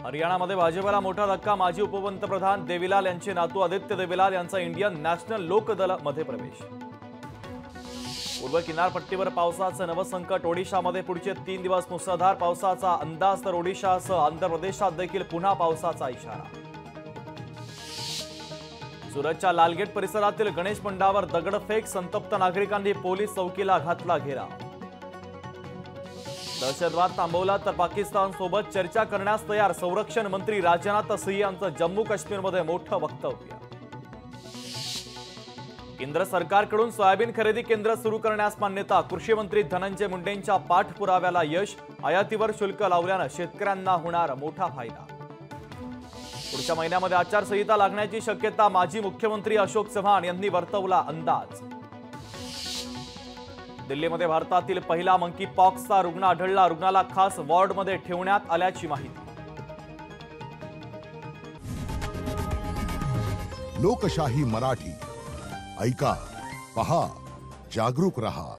हरियाणामध्ये भाजपला मोठा धक्का। माजी उपपंतप्रधान देवीलाल यांचे नातू आदित्य देवीलाल यांचा इंडियन नॅशनल लोकदल मध्ये प्रवेश। पूर्व किनारपट्टीवर पावसाचं नवं संकट। ओडिशामध्ये पुढचे 3 दिवस मुसळधार पावसाचा अंदाज, तर ओडिशासह आंध्र प्रदेशात देखील पुन्हा पावसाचा इशारा। सुरतच्या लालगेट परिसरातील गणेश मंडळावर दगडफेक, संतप्त नागरिकांनी पोलीस चौकीला घातला घेराव। दहशतवाद थांबवला तर पाकिस्तान सोबत चर्चा करण्यास तयार। संरक्षण मंत्री राजनाथ सिंह यांचं जम्मू काश्मीरमध्ये मोठं वक्तव्य। केंद्र सरकारकडून सोयाबीन खरेदी केंद्र सुरू करण्यास मान्यता। कृषी मंत्री धनंजय मुंडेंच्या पाठपुराव्याला यश। आयातीवर शुल्क लावल्यानं शेतकऱ्यांना होणार मोठा फायदा। पुढच्या महिन्यामध्ये आचारसंहिता लागण्याची शक्यता। माजी मुख्यमंत्री अशोक चव्हाण यांनी वर्तवला अंदाज। दिल्लीमध्ये भारतातील पहिला मंकी पॉक्सचा रुग्ण आढळला। रुग्णाला खास वॉर्डमध्ये ठेवण्यात आल्याची माहिती। लोकशाही मराठी ऐका, पहा, जागरूक रहा।